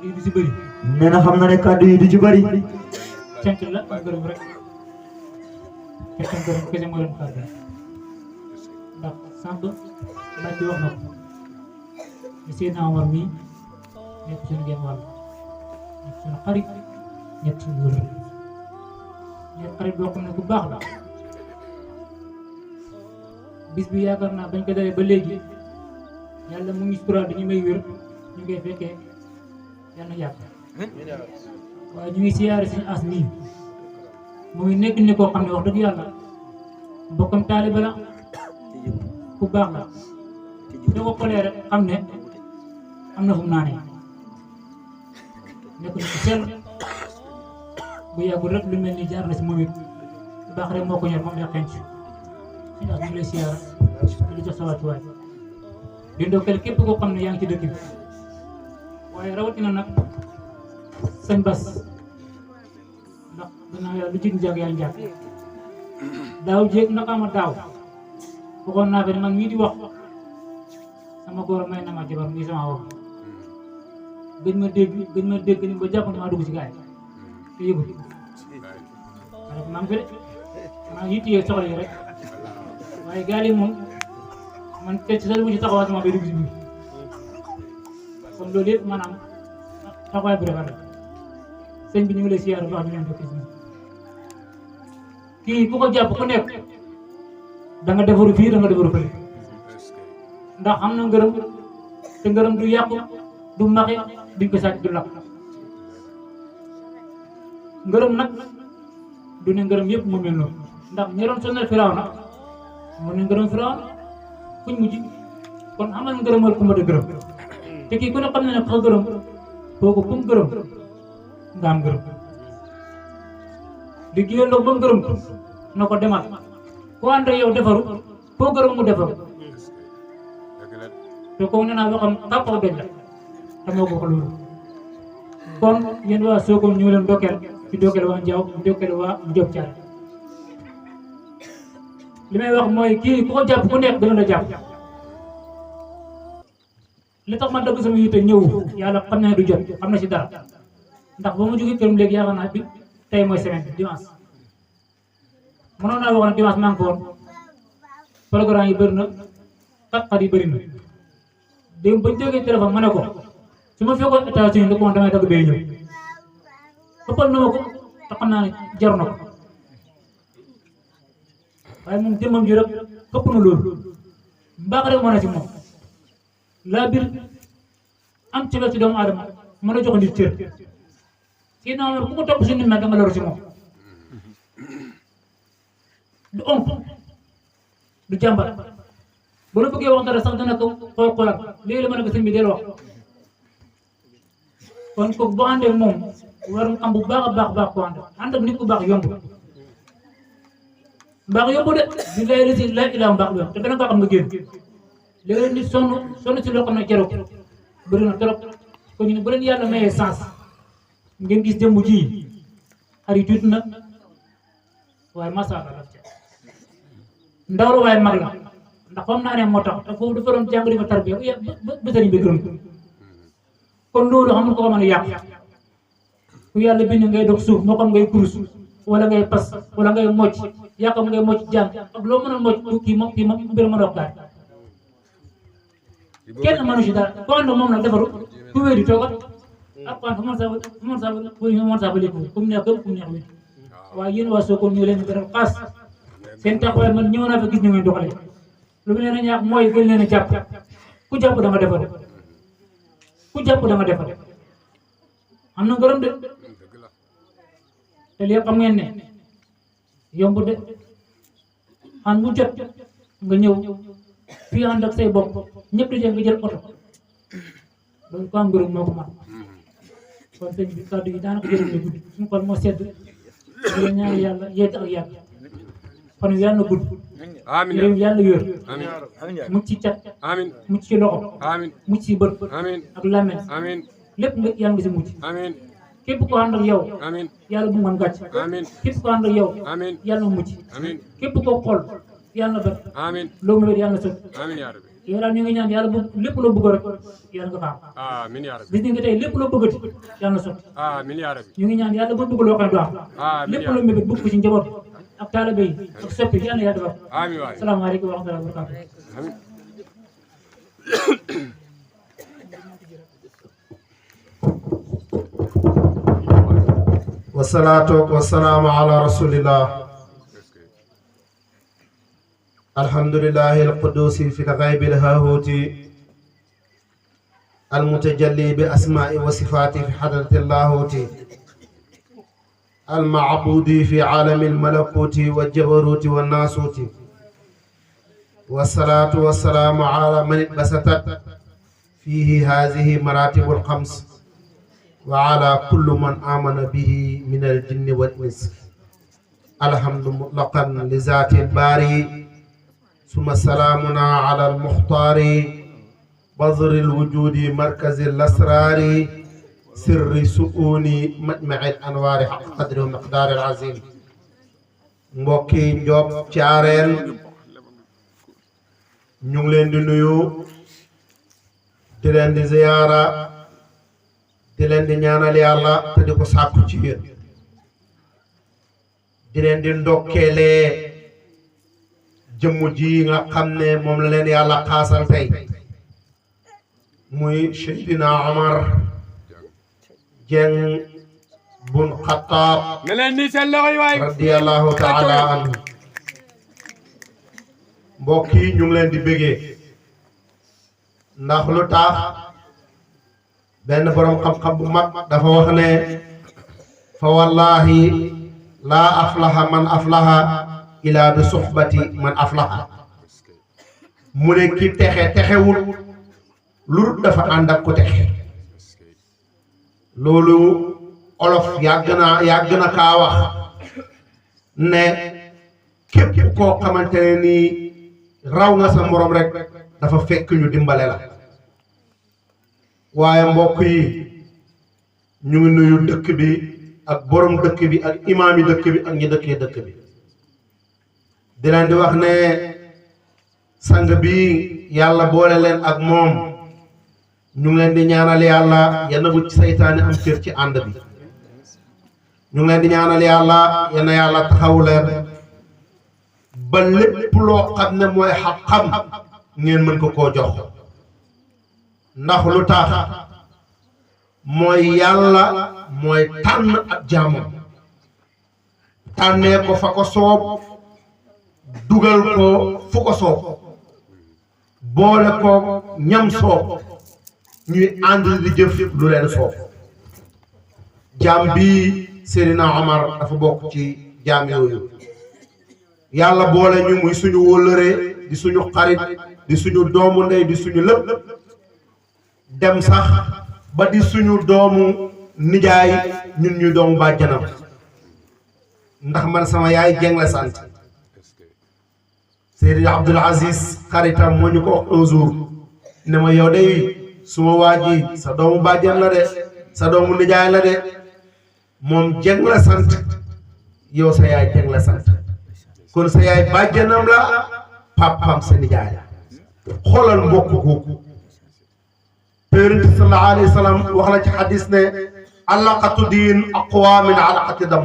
kàddu yi du si bëri. nee na xam na ne kàddu yi du ci bëri. cant la ak gërëm rek cant ak gërëm kese moo leen kàddu ndax sànq laaj bi wax na ko ne Seydina Omar mii nekk suñu genn wàll nekk suñu xarit nekk suñu wërëm nekk xarit boo xam ne ku baax la bis bi yaakaar naa bañ ko dalee ba léegi yàlla mu ngi suturaal dañu may wér ñu koy fekkee yàlla na yàgg waaye ñu ngi siyaare suñu as nii mu ngi nekk ni koo xam ne wax dëgg yàlla mbokkam taaliba la ku baax la soo ko xoolee rek xam ne am na fu mu naanee nekk na ku sell bu yàggul rek lu mel ni jaar na si moom it lu baax rek moo ko ñor moom day xenc suñu as ñu ngi lay siyaara di jox sa wàccuwaay di ndokkeel képp koo xam ne yaa ngi ci dëkk bi waaye rawatina nag sëñ Bas ndax gannaaw yàlla lu ci njàg yàlla njàg daaw jéeg nakaama daaw waxoon naa fi ne man mii di wax sama góor may na ma jabar muy sama wax gëj ma dégg ni ba jàpp ne maa dugg ci gaay te yëgul maa ngi fi de maa ngi yittee soxla yi rek waaye gaal yi moom man te ci sa lu ci taxawaat sama bay dugg ci biir kon loolu yëpp maanaam taxawaay bu rafet la sëñ bi ñu ngi lay siyaar bu baax ñu leen dëkk si kii ku ko jàpp ku nekk da nga defaru fii da nga defaru fële ndax am na ngërëm te ngërëm du yàqu du maxi duñ ko sàcc du lakk ngërëm nag du ne ngërëm yëpp mu mel noonu ndax ñi doon sonal Firawna mu ne ngërëm Firawna fuñ mujj kon amal ngërëmal ku ma de gërëm te kii ku ne xam ne ne xa gërëm kooku kum gërëm nga am gërëm di génnoo ba gërëm na ko demal ku ànd ak yow defaru koo gërëm mu defaru te kooku nee naa waxam kàppaw doj la te moo ko loolu kon yéen waa Sokone ñu leen dokkeel ci dokkeel waa Ndiaw dokkeel waa Ndiop Thial li may wax mooy kii ku ko jàpp ku nekk dana la jàpp li tax ma dëgg sama yitte ñëw yàlla xam na ne du jot xam na si dara ndax ba ma jógee këram léegi yaakaar naa bi tey mooy semaine bi dimanche mënoon naa wax ne dimanche maa ngi ko woon programme yi bëri na xat-xat yi bëri na démb bañ jógee téléphone ma ne ko su ma fekkoon États-Unis da ko woon damay dagg bee ñëw ëppal na ma ko te xam naa ne jar na ko waaye moom jëmmam ji rek ëpp na loolu mbaax rek moo ne si moom laa bir am ci la ci doomu aadama mën a jox nit cër kii naa ku ko topp si nit nag da nga loru si moom du onk du jàmbat bu la bëggee wax dara sax dana ko xoolaat léegi la ma ne ko sëñ bi del wax kon kooku boo àndee moom war nga xam bu baax a baax ko ànd ak nit ku baax yomb mbaax yomb de bi lay lisi lay ilaa mbaax bi te dana ko xam nga génn léegi nit sonn si loo xam ne jarul bëri na trop kon ñu ne bu leen yàlla mayee sens ngeen gis jëmbu ji xar yi tuuti na waaye macha allah ndaw la waaye mag la ndax xam naa ne moo tax te foofu dafa doon jàng di fa tarbiya ba sëriñ bi gërëm kon loolu xam nga ko mën a yàq ku yàlla bind ngay dox suuf moo xam ngay kurus wala ngay pas wala ngay mocc yàqam ngay mocc jàng ak loo mën a mocc kii moom mbir ma dox daal kenn mënu si dara ko ànd moom nag defaru ku wéy di toogat ak fu mën saa ba lépp kum neex gëm kum neex wéy waaye yéen waa Sokone ñu leen di dara xaas seen taxawaay man ñëw naa fa gis ñu ngeen doxale lu mu leen a ñaax mooy gën leen a jàpp ku jàpp da nga defaru ku jàpp da nga defaru am na ngërëm de te lii xam ngeen ne yomb de an bu jot nga ñëw fii ànd ak say bopp ñëpp di nga jël oto loolu ko am ngërëm moo ko man kon sëñ bi kàddu yi daanaka jërëm la gudd suñu xol moo sedd di ñaan yàlla yegg ak yàgg kon yàlla na gudd amiin réew yàlla wér amiin mucc ci cat amiin mucc ci loxo amiin mucc ci bët amiin ak làmmiñ amiin lépp nga yàlla nga si mucc amiin képp ko ànd ak yow amiin yàlla bu mën gàcc amiin képp ko ànd ak yow amiin yàlla na mucc amiin képp ko xool yàlla na bët amiin loo mu wér yàlla na sot amiin yaa rabbi yow daal ñu ngi ñaan yàlla bu lépp loo bëgg rek yàlla nga ko am amiin yaa rabbi bis ni nga tey lépp loo bëggati yàlla na sotti amiin yaa rabbi ñu ngi ñaan yàlla bu bëgg loo xam ne du am lépp loo mébét bëgg ko ci njaboot ak taalibe yi ak soppi yàlla na yàlla defal amiin waay salaamaaleykum wa rahmatulah wa barakatuh amiin wasalaatu wasalaamu ala rasulillah alhamdulillahi alqudusi fi lghaybi lhahuti almutajalli bi asma'i wa sifati fi hadrati llahuti المعبود في عالم الملكوت والجبروت والناسوت والصلاة والسلام على من اتبسطت فيه هذه مراتب الخمس وعلى كل من آمن به من الجن والإنس الحمد مطلقا لذات الباري ثم سلامنا على المختار بذر الوجود مركز الأسرار سر سكون مجمع الأنوار حق قدر ومقدار العظيم mbokki Njob Caareen ñu ngi leen di nuyu di leen di ziyaara di leen di ñaanal yàlla te di ko sàkku ci yéen di leen di ndokkeelee jëmm ji nga xam ne moom la leen yàlla xaasal tey muy Seydina Omar Jeng bun Xattaab ne leen nii seen loxo yi waay radiyallahu taala anhu mbokk yi ñu ngi leen di bëggee ndax lu tax benn borom xam-xam bu mag dafa wax ne fa wallahi laa aflaha man aflaha ila bi suxbati man aflaha mu ne ki texe texewul lu dafa ànd ak ko texe loolu olof yàgg na kaa wax ne képp koo xamante ne nii raw nga sa morom rek dafa fekk ñu dimbale la waaye mbokk yi ñu ngi nuyu dëkk bi ak borom dëkk bi ak imaam yi dëkk bi ak ñi dëkkee dëkk bi di leen di wax ne sang bi yàlla boole leen ak moom ñu ngi leen di ñaanal yàlla yenn bu ci saytaane am cër ci ànd bi ñu ngi leen di ñaanal yàlla yenn yàlla taxawu leen ba lépp loo xam ne mooy xam-xam ngeen mën ko koo jox ndax lu tax mooy yàlla mooy tànn ak jaamam tànnee ko fa ko soob dugal ko fu ko soob boole ko ñam soob ñuy ànd di jëf lu leen soob jaam bi Seydina Omar dafa bokk ci jaam yooyu yàlla boole ñu muy suñu wóllëre di suñu xarit di suñu doomu ndey di suñu lépp dem sax ba di suñu doomu nijaay ñun ñu doomu bàjjanam ndax man sama yaay Jeng la sant Seydi Abdul Aziz xaritam moo ñu ko wax un jour ne ma yow day suma waa ji sa doomu bàjjan la de sa doomu nijaay la de moom Jeng la sant yow sa yaay Jeng la sant kon sa yaay bàjjanam la papam sa nijaay xoolal mbokk googu Yonent sallallahu alayhi wa sallam wax la ci xadis ne alaqatu diin aqwa min alaqati dam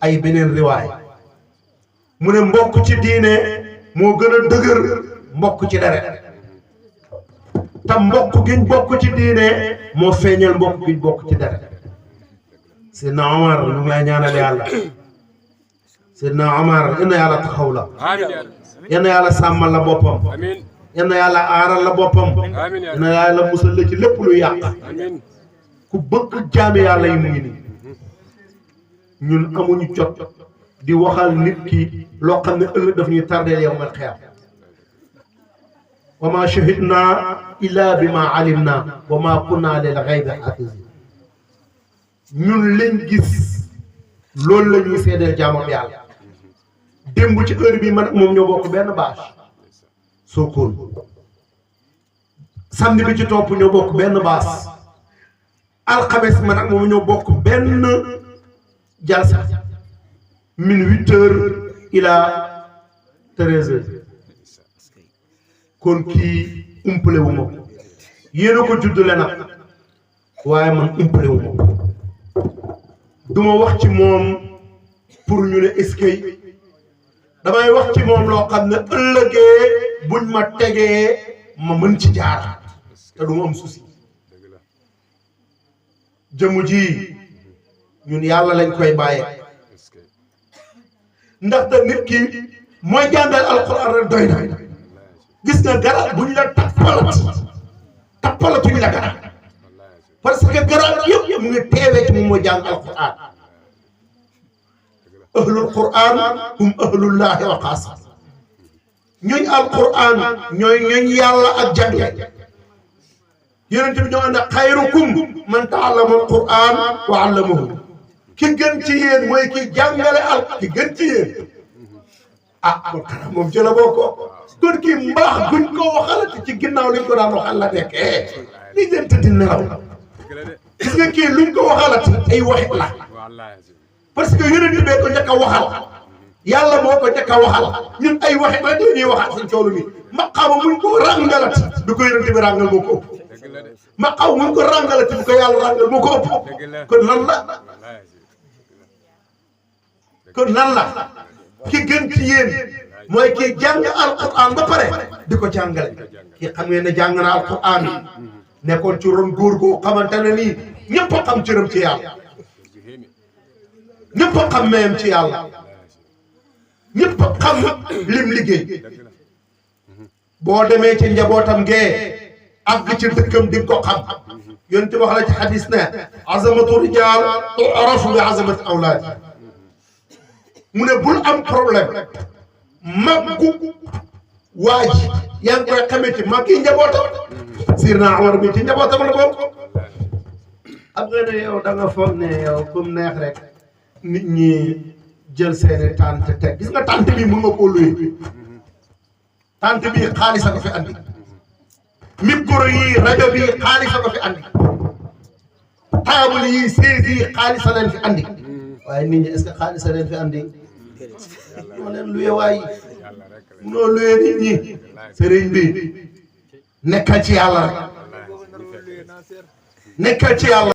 ay beneen riwaay mu ne mbokk ci diine moo gën a dëgër mbokk ci deret te mbokk giñ bokk ci diine moo feeñal mbokk giñ bokk ci deret Seydina Omar ñu ngi lay ñaanal yàlla Seydina Omar yal na yàlla taxaw la yal na yàlla sàmmal la boppam yal na yàlla aaral la boppam yal na yàlla musal la ci lépp lu yàq ku bëgg jaami yàlla yi mu ngi nii ñun amuñu jot di waxal nit ki loo xam ne ëllëg daf ñuy tardeel yow mal xeer wa ma shahidna illa bi ma alimna wa ma kunna lil ghaybi hafizin ñun lañ gis loolu la ñuy seedeel jaamam yàlla démb ci heure bi man ak moom ñoo bokk benn bâche Sokone samedi bi ci topp ñoo bokk benn baas alxames man ak moom ñoo bokk benn jalsa min 8 heures ila 13 heures kon kii umpale wu ma ko yéen a ko juddule nag waaye man umpale wu ma ko duma wax ci moom pour ñu ne eskay damay wax ci moom loo xam ne ëllëgee buñ ma tegee ma mën ci jaar te du ma am souci jëmu ji ñun yàlla lañ koy bàyyee ndaxte nit ki mooy jàngal alquran rek doy na gis nga garab buñ la tappalatuñ la garab parce que garab yëpp mu ngi teewee ci moom mooy jàng alquran ahlul quran hum ahlullahi wa xaasa ñooñ alquran ñooy ñooñ yàlla ak jàngle yonent bi ñoo ànd ak xayrukum man taallama alquran wa allamahu ki gën ci yéen mooy ki jàngale ki gën ci yéen kon xanaa moom jëla boo ko kon kii mbaax buñ ko waxalati ci ginnaaw liñ ko daan waxal la nekk li ngeen tëddi nelaw gis nga kii luñ ko waxalati ay waxit la parce que yonent bee ko njëkk a waxal yàlla moo ko njëkk a waxal ñun ay waxit rek la ñuy waxal suñ coolu nii maqaama muñ ko ràngalati du ko yonent bi ràngal moo ko ëpp maqaama muñ ko ràngalati bu ko yàlla ràngal moo ko ëpp kon lan la ki gën ci yéen mooy kii jàng alquran ba pare di ko jàngale kii xam ngeen ne jàng na alquran nekkoon ci ron góor goo xamante ne nii ñëpp a xam cëram ci yàlla ñëpp a xam mayam ci yàlla ñëpp a xam lim liggéey boo demee ci njabootam gee àgg ci dëkkam di ko xam yonent wax la ci xadis ne azamatu rijaal tu'rafu bi azamati awlaad mu ne bul am problème maggu waa ji yaa ngi koy xamee ci mag yi njabootam Sirna Omar mi ci njabootam la bokk am nga ne yow da nga foog ne yow comme neex rek nit ñi jël seeni tante teg gis nga tante bi mën nga koo luye tante bi xaalis a ko fi andi micro yi rajo bi xaalis a ko fi andi table yi chaise yi xaalis a leen fi andi waaye nit ñi est-ce que xaalis a leen fi andi moo leen luye waay munoo luye nit ñi sëriñ bi nekkal ci yàlla rek nekkal ci yàlla